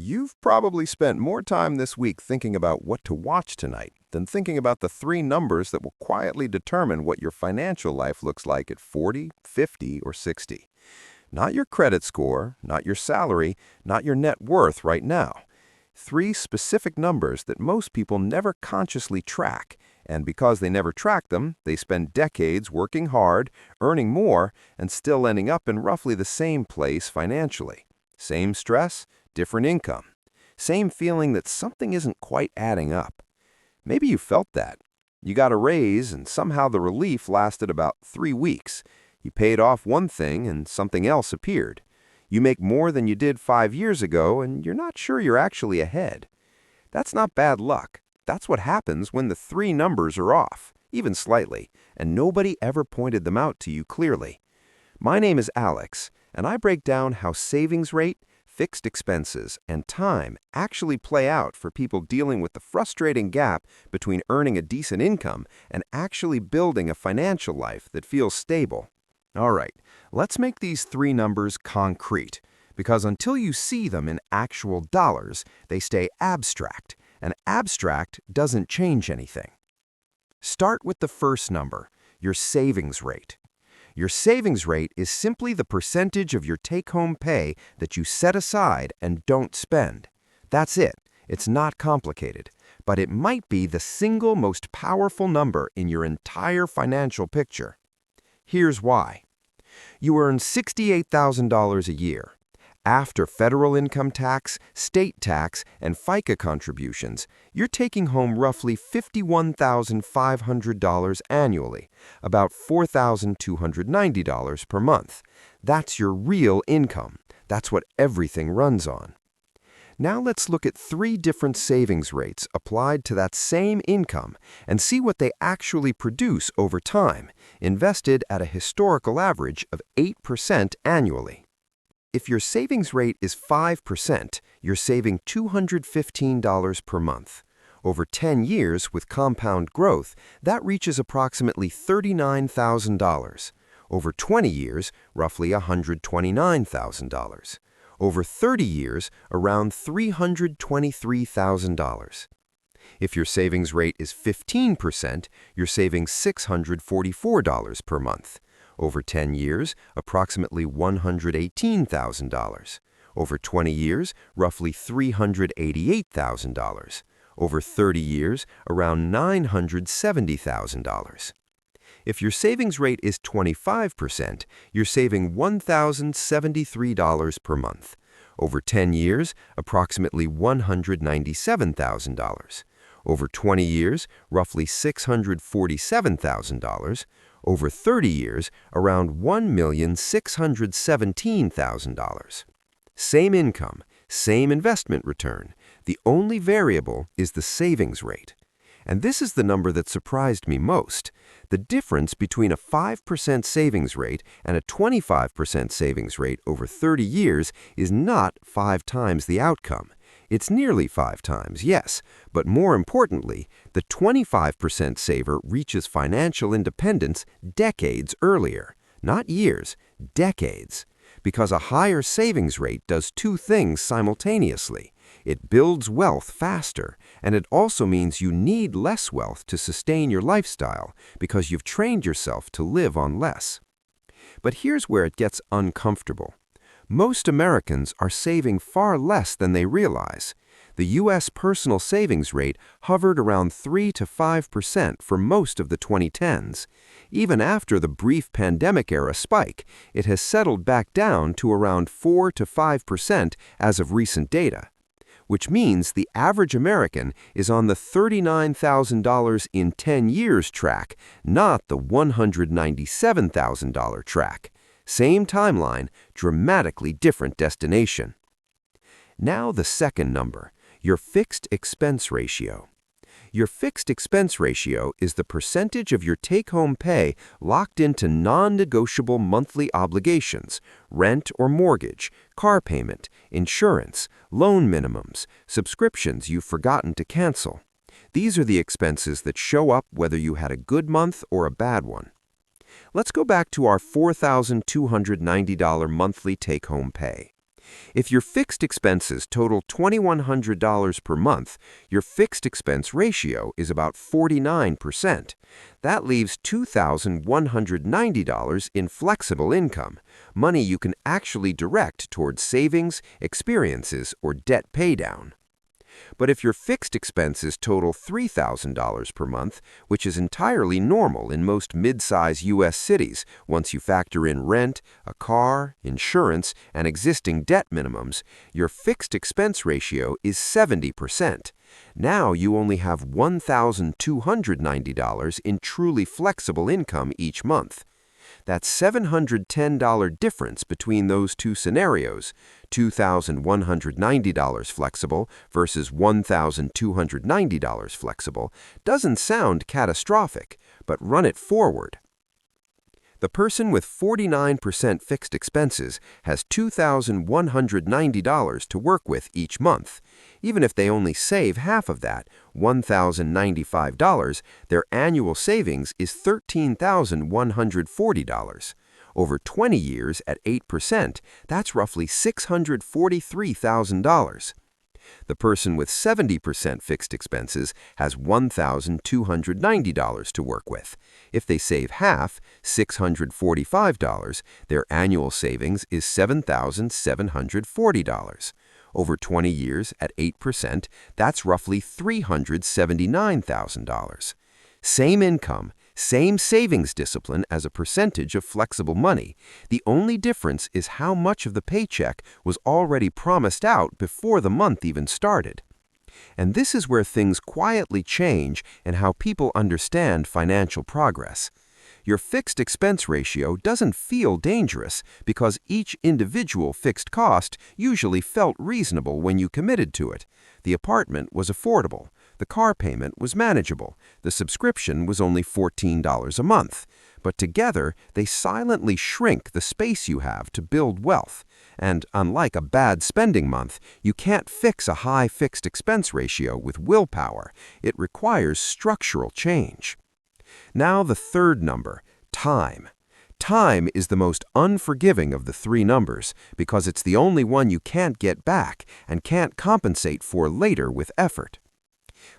You've probably spent more time this week thinking about what to watch tonight than thinking about the three numbers that will quietly determine what your financial life looks like at 40, 50, or 60. Not your credit score, not your salary, not your net worth right now. Three specific numbers that most people never consciously track, and because they never track them, they spend decades working hard, earning more, and still ending up in roughly the same place financially. Same stress, different income. Same feeling that something isn't quite adding up. Maybe you felt that. You got a raise and somehow the relief lasted about 3 weeks. You paid off one thing and something else appeared. You make more than you did 5 years ago and you're not sure you're actually ahead. That's not bad luck. That's what happens when the three numbers are off, even slightly, and nobody ever pointed them out to you clearly. My name is Alex, and I break down how savings rate, fixed expenses, and time actually play out for people dealing with the frustrating gap between earning a decent income and actually building a financial life that feels stable. All right, let's make these three numbers concrete, because until you see them in actual dollars, they stay abstract, and abstract doesn't change anything. Start with the first number, your savings rate. Your savings rate is simply the percentage of your take-home pay that you set aside and don't spend. That's it. It's not complicated, but it might be the single most powerful number in your entire financial picture. Here's why. You earn $68,000 a year. After federal income tax, state tax, and FICA contributions, you're taking home roughly $51,500 annually, about $4,290 per month. That's your real income. That's what everything runs on. Now let's look at three different savings rates applied to that same income and see what they actually produce over time, invested at a historical average of 8% annually. If your savings rate is 5%, you're saving $215 per month. Over 10 years with compound growth, that reaches approximately $39,000. Over 20 years, roughly $129,000. Over 30 years, around $323,000. If your savings rate is 15%, you're saving $644 per month. Over 10 years, approximately $118,000. Over 20 years, roughly $388,000. Over 30 years, around $970,000. If your savings rate is 25%, you're saving $1,073 per month. Over 10 years, approximately $197,000. Over 20 years, roughly $647,000. Over 30 years, around $1,617,000. Same income, same investment return. The only variable is the savings rate. And this is the number that surprised me most. The difference between a 5% savings rate and a 25% savings rate over 30 years is not 5 times the outcome. It's nearly 5 times, yes, but more importantly, the 25% saver reaches financial independence decades earlier, not years, decades. Because a higher savings rate does two things simultaneously. It builds wealth faster, and it also means you need less wealth to sustain your lifestyle because you've trained yourself to live on less. But here's where it gets uncomfortable. Most Americans are saving far less than they realize. The U.S. personal savings rate hovered around 3 to 5% for most of the 2010s. Even after the brief pandemic-era spike, it has settled back down to around 4 to 5% as of recent data, which means the average American is on the $39,000 in 10 years track, not the $197,000 track. Same timeline, dramatically different destination. Now the second number, your fixed expense ratio. Your fixed expense ratio is the percentage of your take-home pay locked into non-negotiable monthly obligations, rent or mortgage, car payment, insurance, loan minimums, subscriptions you've forgotten to cancel. These are the expenses that show up whether you had a good month or a bad one. Let's go back to our $4,290 monthly take-home pay. If your fixed expenses total $2,100 per month, your fixed expense ratio is about 49%. That leaves $2,190 in flexible income, money you can actually direct towards savings, experiences, or debt paydown. But if your fixed expenses total $3,000 per month, which is entirely normal in most mid-size U.S. cities once you factor in rent, a car, insurance, and existing debt minimums, your fixed expense ratio is 70%. Now you only have $1,290 in truly flexible income each month. That $710 difference between those two scenarios, $2,190 flexible versus $1,290 flexible, doesn't sound catastrophic, but run it forward. The person with 49% fixed expenses has $2,190 to work with each month. Even if they only save half of that, $1,095, their annual savings is $13,140. Over 20 years at 8%, that's roughly $643,000. The person with 70% fixed expenses has $1,290 to work with. If they save half, $645, their annual savings is $7,740. Over 20 years at 8%, that's roughly $379,000. Same income, same savings discipline as a percentage of flexible money. The only difference is how much of the paycheck was already promised out before the month even started. And this is where things quietly change and how people understand financial progress. Your fixed expense ratio doesn't feel dangerous because each individual fixed cost usually felt reasonable when you committed to it. The apartment was affordable. The car payment was manageable. The subscription was only $14 a month. But together, they silently shrink the space you have to build wealth. And unlike a bad spending month, you can't fix a high fixed expense ratio with willpower. It requires structural change. Now the third number, time. Time is the most unforgiving of the three numbers because it's the only one you can't get back and can't compensate for later with effort.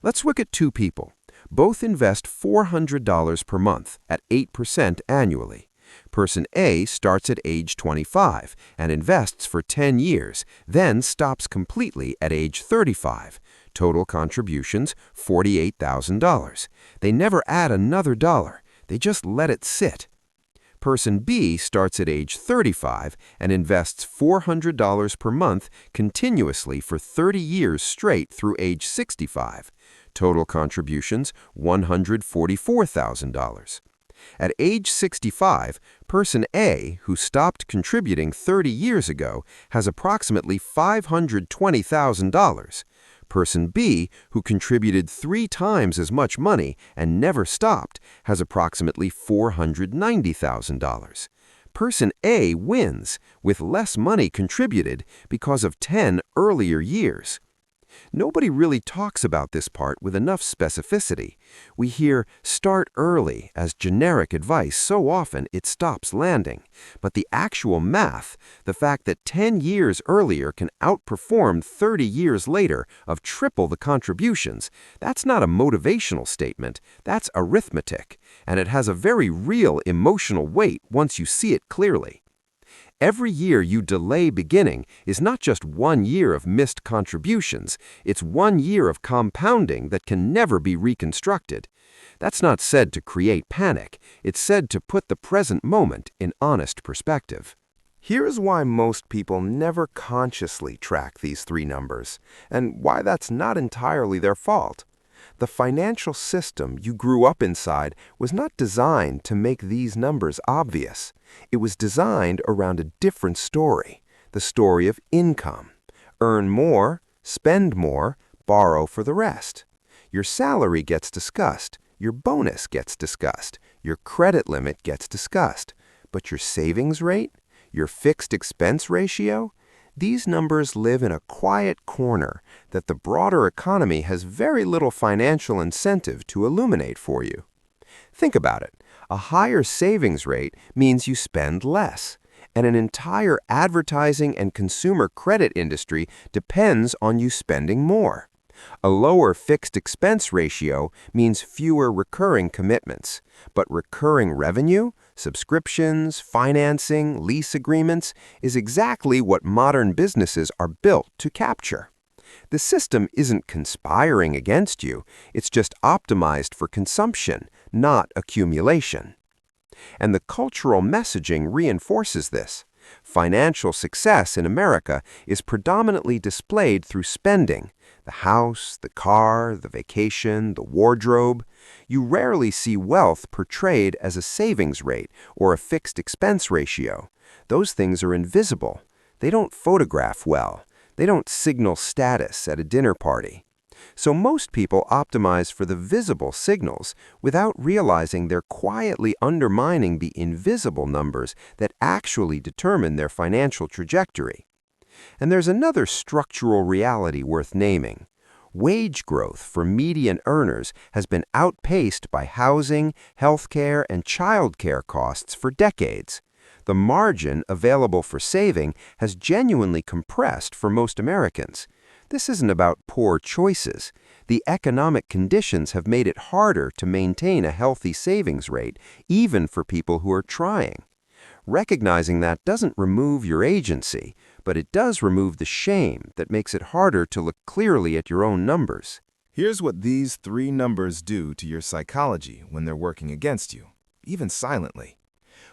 Let's look at two people. Both invest $400 per month at 8% annually. Person A starts at age 25 and invests for 10 years, then stops completely at age 35. Total contributions, $48,000. They never add another dollar. They just let it sit. Person B starts at age 35 and invests $400 per month continuously for 30 years straight through age 65. Total contributions, $144,000. At age 65, person A, who stopped contributing 30 years ago, has approximately $520,000. Person B, who contributed 3 times as much money and never stopped, has approximately $490,000. Person A wins with less money contributed because of 10 earlier years. Nobody really talks about this part with enough specificity. We hear "start early" as generic advice so often it stops landing. But the actual math, the fact that 10 years earlier can outperform 30 years later of triple the contributions, that's not a motivational statement, that's arithmetic, and it has a very real emotional weight once you see it clearly. Every year you delay beginning is not just 1 year of missed contributions, it's 1 year of compounding that can never be reconstructed. That's not said to create panic, it's said to put the present moment in honest perspective. Here's why most people never consciously track these three numbers, and why that's not entirely their fault. The financial system you grew up inside was not designed to make these numbers obvious. It was designed around a different story, the story of income. Earn more, spend more, borrow for the rest. Your salary gets discussed, your bonus gets discussed, your credit limit gets discussed, but your savings rate, your fixed expense ratio, these numbers live in a quiet corner that the broader economy has very little financial incentive to illuminate for you. Think about it. A higher savings rate means you spend less, And an entire advertising and consumer credit industry depends on you spending more. A lower fixed expense ratio means fewer recurring commitments, but recurring revenue, subscriptions, financing, lease agreements is exactly what modern businesses are built to capture. The system isn't conspiring against you, it's just optimized for consumption, not accumulation. And the cultural messaging reinforces this. Financial success in America is predominantly displayed through spending: the house, the car, the vacation, the wardrobe. You rarely see wealth portrayed as a savings rate or a fixed expense ratio. Those things are invisible. They don't photograph well. They don't signal status at a dinner party. So most people optimize for the visible signals without realizing they're quietly undermining the invisible numbers that actually determine their financial trajectory. And there's another structural reality worth naming. Wage growth for median earners has been outpaced by housing, healthcare, and childcare costs for decades. The margin available for saving has genuinely compressed for most Americans. This isn't about poor choices. The economic conditions have made it harder to maintain a healthy savings rate, even for people who are trying. Recognizing that doesn't remove your agency, but it does remove the shame that makes it harder to look clearly at your own numbers. Here's what these three numbers do to your psychology when they're working against you, even silently.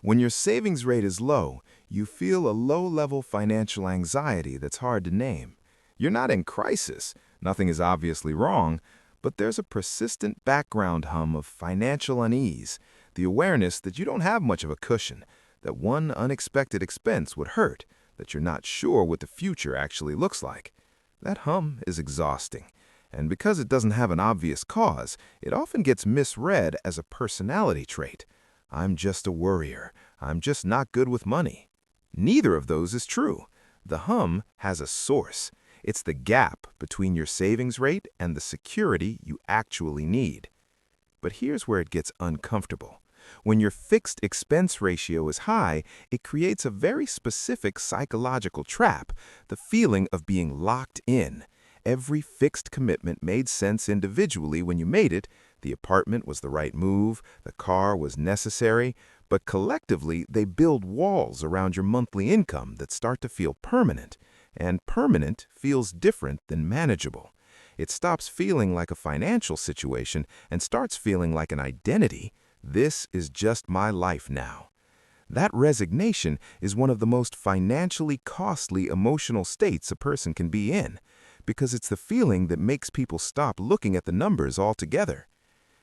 When your savings rate is low, you feel a low-level financial anxiety that's hard to name. You're not in crisis, nothing is obviously wrong, but there's a persistent background hum of financial unease, the awareness that you don't have much of a cushion, that one unexpected expense would hurt, that you're not sure what the future actually looks like. That hum is exhausting, and because it doesn't have an obvious cause, it often gets misread as a personality trait. I'm just a worrier. I'm just not good with money. Neither of those is true. The hum has a source. It's the gap between your savings rate and the security you actually need. But here's where it gets uncomfortable. When your fixed expense ratio is high, it creates a very specific psychological trap, the feeling of being locked in. Every fixed commitment made sense individually when you made it. The apartment was the right move, the car was necessary, but collectively they build walls around your monthly income that start to feel permanent. And permanent feels different than manageable. It stops feeling like a financial situation and starts feeling like an identity. This is just my life now. That resignation is one of the most financially costly emotional states a person can be in, because it's the feeling that makes people stop looking at the numbers altogether.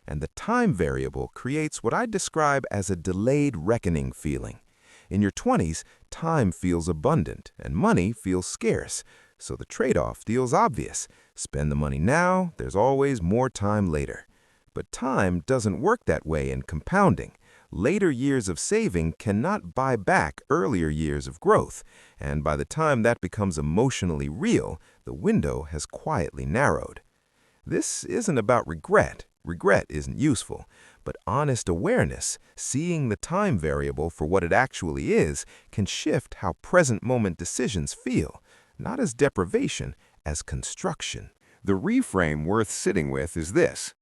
And the time variable creates what I describe as a delayed reckoning feeling. In your 20s, time feels abundant and money feels scarce, so the trade-off feels obvious. Spend the money now, there's always more time later. But time doesn't work that way in compounding. Later years of saving cannot buy back earlier years of growth, and by the time that becomes emotionally real, the window has quietly narrowed. This isn't about regret. Regret isn't useful, but honest awareness, seeing the time variable for what it actually is, can shift how present-moment decisions feel, not as deprivation, as construction. The reframe worth sitting with is this.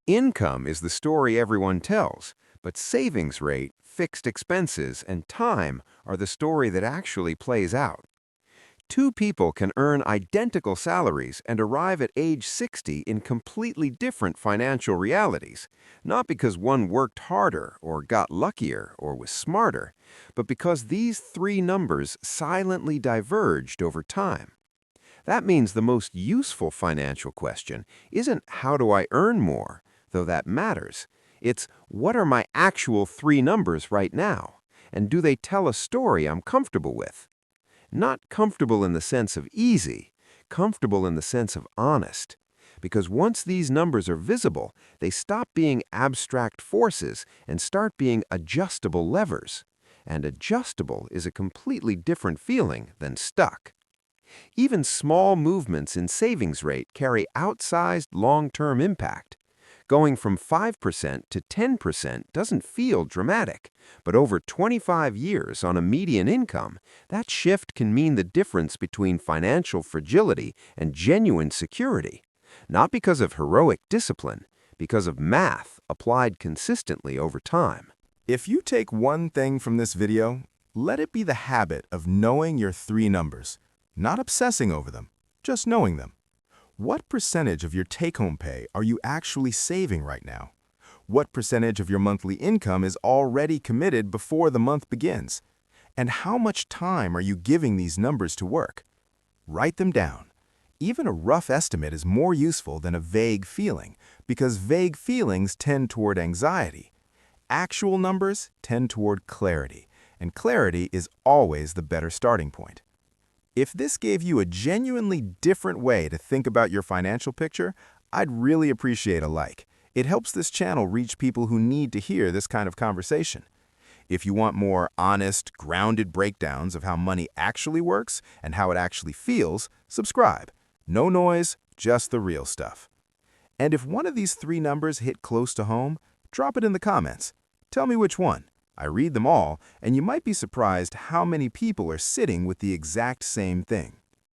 Income is the story everyone tells, but savings rate, fixed expenses, and time are the story that actually plays out. Two people can earn identical salaries and arrive at age 60 in completely different financial realities, not because one worked harder or got luckier or was smarter, but because these three numbers silently diverged over time. That means the most useful financial question isn't how do I earn more, though that matters. It's what are my actual three numbers right now, and do they tell a story I'm comfortable with? Not comfortable in the sense of easy, comfortable in the sense of honest. Because once these numbers are visible, they stop being abstract forces and start being adjustable levers. And adjustable is a completely different feeling than stuck. Even small movements in savings rate carry outsized long-term impact. Going from 5% to 10% doesn't feel dramatic, but over 25 years on a median income, that shift can mean the difference between financial fragility and genuine security. Not because of heroic discipline, because of math applied consistently over time. If you take one thing from this video, let it be the habit of knowing your three numbers, not obsessing over them, just knowing them. What percentage of your take-home pay are you actually saving right now? What percentage of your monthly income is already committed before the month begins? And how much time are you giving these numbers to work? Write them down. Even a rough estimate is more useful than a vague feeling, because vague feelings tend toward anxiety. Actual numbers tend toward clarity, and clarity is always the better starting point. If this gave you a genuinely different way to think about your financial picture, I'd really appreciate a like. It helps this channel reach people who need to hear this kind of conversation. If you want more honest, grounded breakdowns of how money actually works and how it actually feels, subscribe. No noise, just the real stuff. And if one of these three numbers hit close to home, drop it in the comments. Tell me which one. I read them all, and you might be surprised how many people are sitting with the exact same thing.